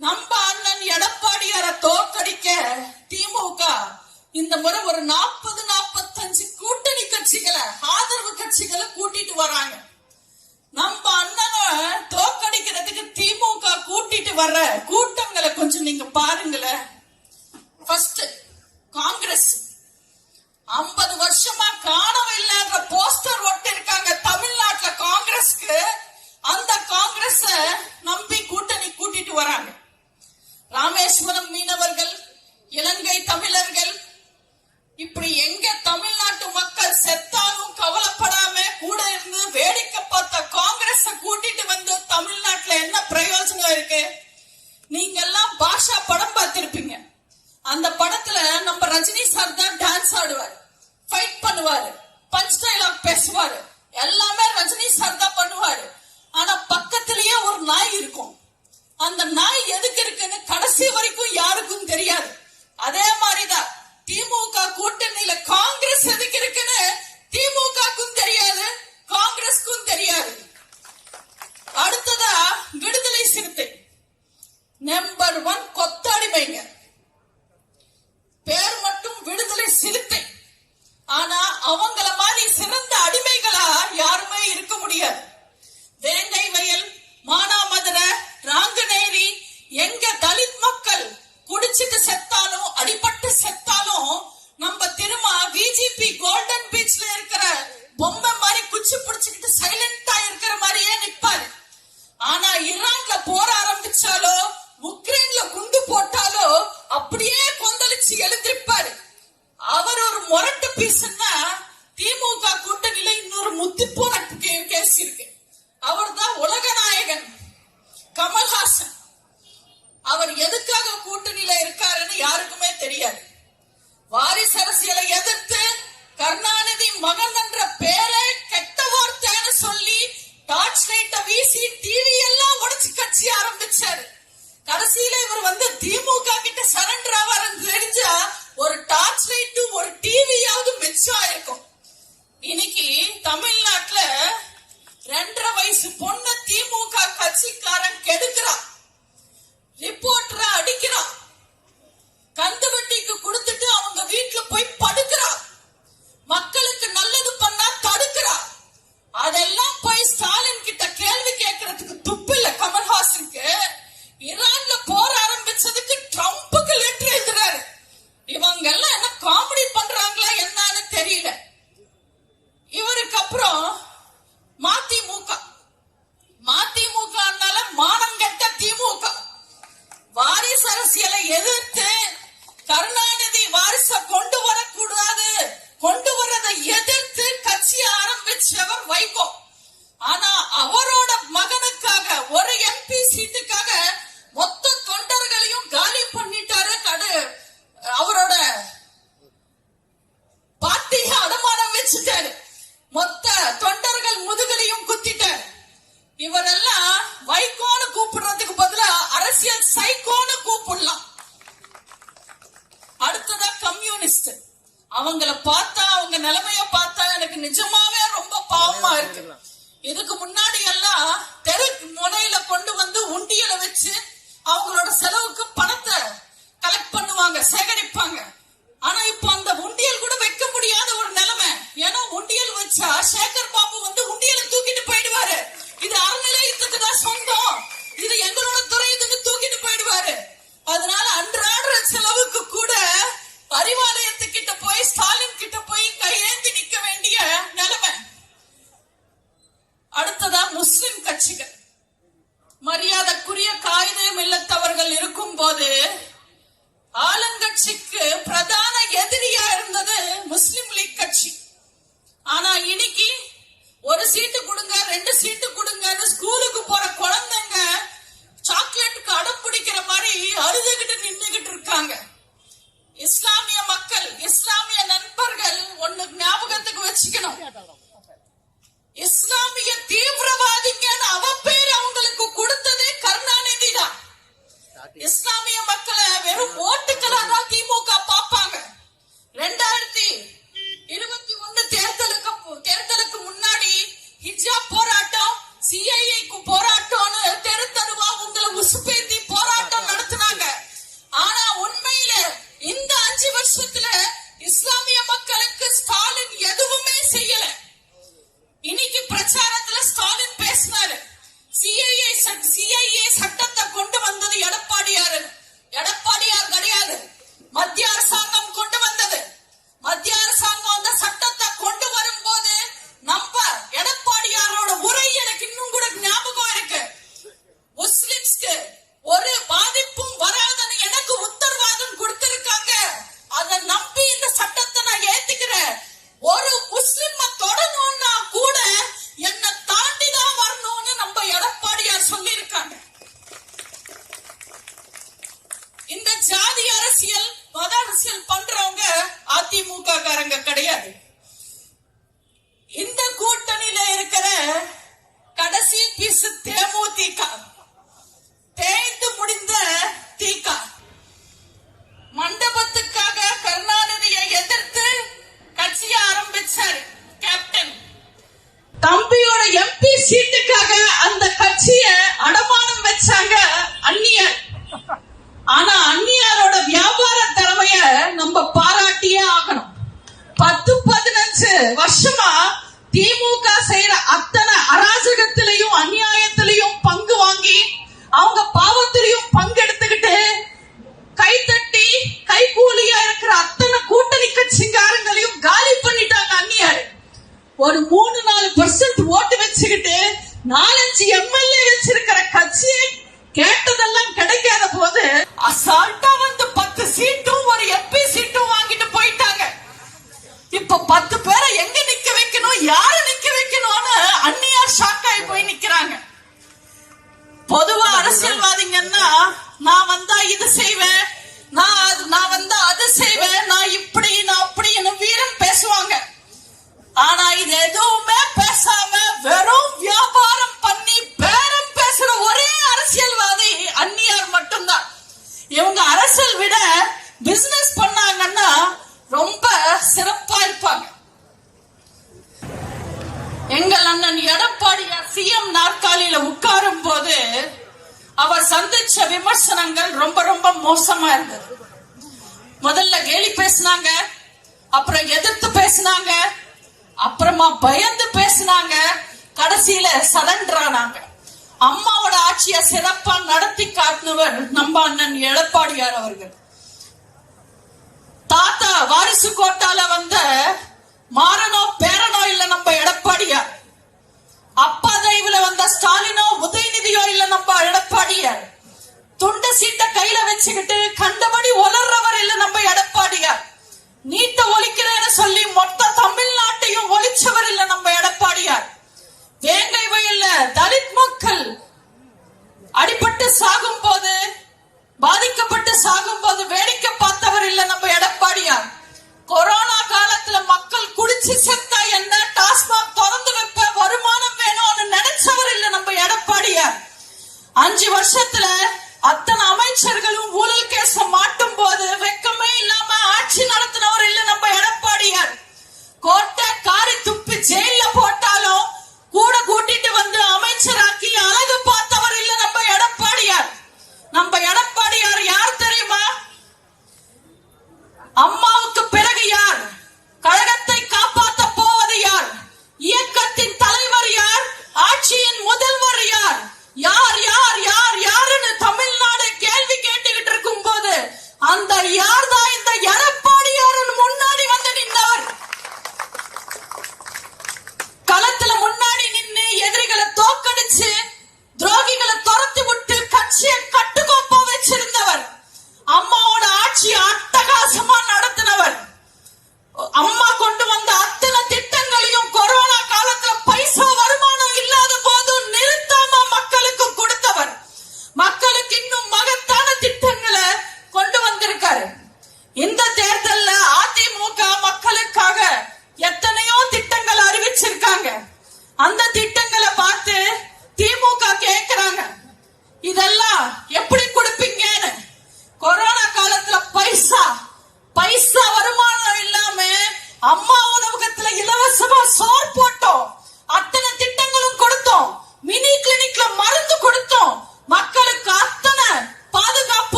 நம்ம அண்ணன் எடப்பாடியார தோற்கடிக்க திமுக இந்த முறை ஒரு 40-45 கூட்டணி கட்சிகளை, ஆதரவு கட்சிகளை கூட்டிட்டு வராங்க. நம்ம அண்ணனை தோற்கடிக்கிறதுக்கு திமுக கூட்டிட்டு வர்ற கூட்டங்களை கொஞ்சம் நீங்க பாருங்களேன். ஃபர்ஸ்ட் காங்கிரஸ் 50 வருஷமா காணவில்லைன்ற போஸ்டர் ஒட்டி இருக்காங்க தமிழ்நாட்டுல காங்கிரஸ்க்கு. அந்த காங்கிரஸ நம்பி கூட்டணி கூட்டிட்டு வராங்க. ராமேஸ்வரம் மீனவர்கள், இலங்கை தமிழர்கள், இப்படி எங்க தமிழ்நாட்டு மக்கள் செத்தாலும் கவலைப்படாம கூட இருந்து வேடிக்கை பார்த்த காங்கிரஸ கூட்டிட்டு வந்து தமிழ்நாட்டுல என்ன பிரயோஜனம் இருக்கு? நீங்க எல்லாம் பாஷா படம் பார்த்திருப்பீங்க. அந்த படத்துல நம்ம ரஜினி சார் தான் டான்ஸ் ஆடுவார், ஃபைட் பண்ணுவாரு, பஞ்ச் டைலாக் பேசுவாரு, எல்லாமே ரஜினி சார் தான் பண்ணுவாரு. ஆனா பக்கத்திலேயே ஒரு நாய் இருக்கும். அந்த நாய் எதுக்கு இருக்குன்னு கடைசி வரைக்கும் யாருக்கும் தெரியாது. அதே மாதிரிதான் திமுக கூட்டணியில காங்கிரஸ் எதுக்கு இருக்குன்னு திமுகக்கும் தெரியாது, காங்கிரஸ்க்கும் தெரியாது. அடுத்ததா விடுதலை சிறுத்தை நம்பர் 1 கொத்தடிமைங்க. பேர் மட்டும் விடுதலை சிறுத்தை, ஆனா அவங்கள மாதிரி சிறந்த அடிமைகளா யாருமே இருக்க முடியாது. வேங்கை வயல், மானாமதுரை, ராங்கநேரி, எங்க தலித் மக்கள் குடிச்சிட்டு செத்தாலும் அடிபட்டு செத்தாலும் நம்ம திரும்ப விஜிபி கோல்டன் பீச்ல இருக்கிற பொம்மை மாதிரி குச்சி பிடிச்சுக்கிட்டு சைலண்டா இருக்கிற மாதிரியே நிப்பாரு. ஆனா ஈரான்ல போற ஆரம்பிச்சாலோ, உக்ரைன்ல குண்டு போட்டாலோ அப்படியே கொந்தளிச்சு எழுந்திருப்பாரு. அவர் ஒரு முரட்டு பீஸ்னா திமுக கூட்டணியில இன்னொரு முத்தி போன கேஸ் இருக்கு. அவர் தான் உலக நாயகன் கமல்ஹாசன். அவர் எதுக்காக கூட்டணியில இருக்காருன்னு யாருக்குமே தெரியாது. வாரிசு அரசியலை எதிர்த்து கருணாநிதி மகன் என்ற பேரை கெட்ட வார்த்தைன்னு சொல்லி டார்ச் லைட்ட வீசி டிவி எல்லாம் உடைச்சு கட்சி ஆரம்பிச்சாரு. கடைசியில இவர் வந்து திமுக கிட்ட சரண்டர் ஆவாருன்னு தெரிஞ்சா ஒரு டார்ச் லைட்டு ஒரு டிவியாவது மிச்சம் ஆயிருக்கும். இன்னைக்கு தமிழ்நாட்டுல 2.5 வயசு பொண்ணு திமுக கட்சிக்காரன் கெடுக்கிறான், ரிப்போர்ட்டரை அடிக்கிறான், கந்து வட்டிக்கு கொடுத்துட்டு அவங்க வீட்டுல போய் படுக்கிறான், மக்களுக்கு நல்லது பண்ணா தடுக்கிறான். அதெல்லாம் போய் ஸ்டாலின் கிட்ட கேள்வி கேட்கறதுக்கு துப்பு இல்ல கமல்ஹாசனுக்கு. ஈரான்ல போற ஆரம்பிச்சதுக்கு ட்ரம்புக்கு லெட்டர் எழுதுறாரு. இவங்க எல்லாம் என்ன காமெடி பண்றாங்களா என்னன்னு தெரியல. இவருக்கு அப்புறம் மதிமுகனால மானம் கெட்ட திமுக வாரிசு அரசியலை எதிர்த்து கருணாநிதி வாரிச கொண்டு வரக்கூடாது, கொண்டு வரதை எதிர்த்து கட்சி ஆரம்பிச்சவர் வைகோ. ஆனா அவரோட மகனுக்காக ஒரு எம்பி சீட்டுக்காக மொத்த தொண்டர்களையும் காலி பண்ணிட்டாரு. அவரோட பார்ட்டியை அடமானம் வச்சுட்டாரு, மொத்த தொண்டர்கள் முதுகலையும் குத்திட்டாரு. இவரெல்லாம் வைகோன்னு கூப்பிடுறதுக்கு பதிலா அரசியல் சைக்கோன்னு கூப்பிடலாம். அடுத்ததா கம்யூனிஸ்ட். அவங்கள பார்த்தா, அவங்க நிலைமைய பார்த்தா எனக்கு நிஜமாவே ரொம்ப பாவமா இருக்கு. இதுக்கு முன்னாடி எல்லாம் தெரு முனையில கொண்டு வந்து உண்டியல வச்சு அவங்களோட செலவுக்கு பணத்தை கலெக்ட் பண்ணுவாங்க, சேகரிப்பாங்க. ஆனா இப்ப அந்த உண்டியல் கூட வைக்க முடியாத ஒரு நிலைமை. ஏன்னா உண்டியல் வச்சா சேகர் பாபு வந்து உண்டியலை தூக்கிட்டு போயிடுவாரு. இது அறநிலையத்துக்கு தான் சொந்தம், இது எங்களோட துறை, இதுன்னு தூக்கிட்டு போயிடுவாரு. அதனால அன்றாடுற செலவுக்கு கூட அறிவாலயத்துக்கிட்ட போய் ஸ்டாலின் கிட்ட போய் கையேந்தி நிக்க வேண்டிய நிலைமை. அடுத்ததா முஸ்லிம் கட்சிகள். மரியாதைக்குரிய காயிதே இல்லத்தவர்கள் இருக்கும் போது ஆளுங்கட்சிக்கு பிரதான எதிரியா இருந்தது முஸ்லிம் லீக் கட்சி. ஆனா இன்னைக்கு ஒரு சீட்டு கொடுங்க, 2 சீட்டு கொடுங்கன்னு ஸ்கூலுக்கு போற குழந்தைங்க சாக்லேட்டுக்கு அடம் பிடிக்கிற மாதிரி அழுதுகிட்டு நின்னுகிட்டு இருக்காங்க. இஸ்லாமிய மக்கள், இஸ்லாமிய நண்பர்கள் ஒண்ணு ஞாபகத்துக்கு வச்சுக்கணும். இஸ்லாமிய தீவிரவாதிங்கன்னு அவ பேர் அவங்களுக்கு கொடுத்ததே கருணாநிதி தான். இஸ்லாமிய மக்களை வெறும் ஓட்டுக்களா தான் திமுக பாப்பாங்க. 2021 தேர்தலுக்கு முன்னாடி ஹிஜாப் போராட்டம், சிஐஏக்கு போராட்டம்னு தெரு தெருவா உங்களை உசுப்பேத்தி போராட்டம் அரசியல் மத அரசியல் பண்றவங்க அதிமுக காரங்க கிடையாது. இந்த கூட்டணியில இருக்கிற கடைசி பீஸ் தேமுதிக, தேய்ந்து முடிந்த திக. மண்டபத்துக்காக கருணாநிதியை எதிர்த்து கட்சியை ஆரம்பிச்சாரு கேப்டன். தம்பியோட எம்பி சீட்டுக்காக அந்த கட்சியை அடமானம் வச்சாங்க அந்நியர். ஆனா அந்நியாரோட வியாபார திறமைய நம்ம பாராட்டியே ஆகணும். 10-15 வருஷமா திமுக செய்யற அத்தனை அராஜகத்திலையும் அநியாயத்திலையும் பங்கு வாங்கி அவங்க பாவத்திலையும் பங்கெடுத்துக்கிட்டு கைத்தட்டி கைகூலியா இருக்கிற அத்தனை கூட்டணி கட்சிக்காரங்களையும் காலி பண்ணிட்டாங்க அந்நியார். ஒரு 3-4% ஓட்டு வச்சுக்கிட்டு 4-5 எம்எல்ஏ வச்சிருக்கிற கட்சியை கேட்டதெல்லாம் கிடைக்காத போது அசால்ட்டா வந்து 10 சீட்டும் ஒரு எம்பி சீட்டும் வாங்கிட்டு போயிட்டாங்க. இப்ப 10 பேரை எங்க நிக்க வைக்கணும், யாரு நிக்க வைக்கணும்னு அந்நியார் ஷாக் ஆகி போய் நிக்கிறாங்க. பொதுவா அரசியல்வாதிங்கன்னா நான் வந்தா இது செய்வேன், நான் வந்தா அது செய்வேன், நான் இப்படி நான் அப்படின்னு வீரம் பேசுவாங்க. ஆனா இது எதுவுமே பேசாம வெறும் வியாபாரம் பண்ணி பேரம் பேசுற ஒரே அரசியல்வாதி அந்நியார் மட்டும்தான். இவங்க அரசியல் விட பிசினஸ் பண்ணாங்கன்னா ரொம்ப சிறப்பா இருப்பாங்க. எங்கள் அண்ணன் எடப்பாடியார் சிஎம் நாற்காலியில உட்காரும் போது அவர் சந்திச்ச விமர்சனங்கள் ரொம்ப ரொம்ப மோசமா இருந்தது. முதல்ல கேலி பேசினாங்க, அப்புறம் எதிர்த்து பேசினாங்க, அப்புறமா பயந்து பேசினாங்க, கடைசியில சரண்டர் ஆனாங்க. அம்மாவோட ஆட்சியை சிறப்பா நடத்தி காட்டினவர் நம்ம அண்ணன் எடப்பாடியார் அவர்கள். தாத்தா வாரிசு கோட்டால வந்த மாறனோ பேரனோ இல்ல நம்ம எடப்பாடியார். அப்பா தயவுல வந்த ஸ்டாலினோ உதயநிதியோ இல்ல நம்ம எடப்பாடியார். துண்ட சீட்டை கையில வச்சுக்கிட்டு கண்டபடி ஒலர்றவர் இல்ல நம்ம எடப்பாடியார். நீட்ட ஒழிக்கிறேன்னு சொல்லி மொத்த தமிழ்நாட்டையும் ஒழிச்சவர் இல்ல நம்ம எடப்பாடியார். வேங்கை வயல்ல தலித் மக்கள் அடிபட்டு சாகும் போது, பாதிக்கப்பட்டு சாகும் போது வேடிக்கை பார்த்தவர் இல்ல நம்ம எடப்பாடியார். கொரோனா காலத்துல மக்கள் குடிச்சு செத்தா என்ன, டாஸ்மாக் திறந்து வைப்ப, வருமானம் வேணும்னு நினைச்சவர் இல்ல நம்ம எடப்பாடியார். 5 வருஷத்துல அத்தனை அமைச்சர்களும் ஊழல் கேச மாட்டும் போது வெக்கமே இல்லாம ஆட்சி நடத்தினவர் இல்ல நம்ம எடப்பாடியார். கோட்டை காரி துப்பி ஜெயில போட்டாலும் கூட கூட்டிட்டு வந்து அமைச்சராக்கி அழகு பார்த்தவர் இல்ல நம்ம எடப்பாடியார்.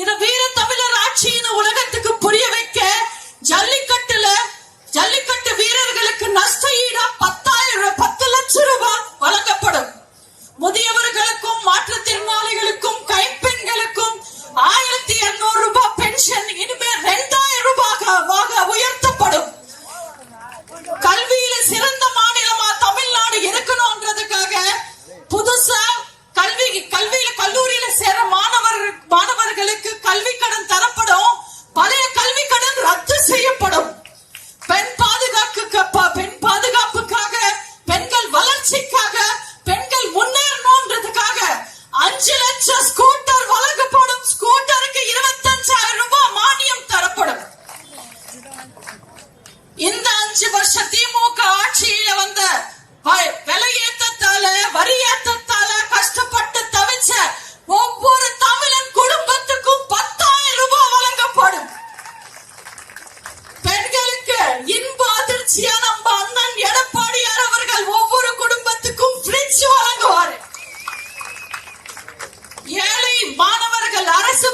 இந்த வீர தமிழர் ஆட்சியின் உலகத்துக்கு புரிய வைக்க ஜல்லிக்கட்டு வீரர்களுக்கு நஷ்ட ஈடா 10 லட்சம் ரூபாய் வழங்கப்படும். முதியவர்களுக்கும் மாற்றுத்திறனாளிகளுக்கும் கைப்பெண்களுக்கும் 1200 ரூபாய் பென்ஷன் இனிமேல் 2000 ரூபாயாக உயர்த்தப்படும். கல்வியில சிறந்த மாநிலமா தமிழ்நாடு இருக்கணும்ன்றதுக்காக புதுசா கல்வியில கல்லூரியில சேர மாணவர்களுக்கு கல்வி கடன் தரப்படும். பழைய கல்வி கடன் ரத்து செய்யப்படும். பெண் பாதுகாப்புக்காக பெண்கள் வளர்ச்சிக்காக பெண்கள் முன்னேறணும்ன்றதுக்காக 5 லட்சம் ஸ்கூட்டர் வழங்கப்படும். ஸ்கூட்டருக்கு 25,000 ரூபாய் மானியம் தரப்படும். இந்த 5 வருஷம் திமுக ஆட்சியில வந்த விலையேற்றத்தால வரி ஏற்றத்தால கஷ்டப்பட்டு தவிச்ச ஒவ்வொரு தமிழன் குடும்பத்துக்கும் 10,000 ரூபாய் வழங்கப்படும். பெண்களுக்கு இன்ப அதிர்ச்சியா நம்ம அண்ணன் எடப்பாடியார் அவர்கள் ஒவ்வொரு குடும்பத்துக்கும் ஃப்ரிட்ஜ் வழங்குவார். ஏழை மாணவர்கள் அரசு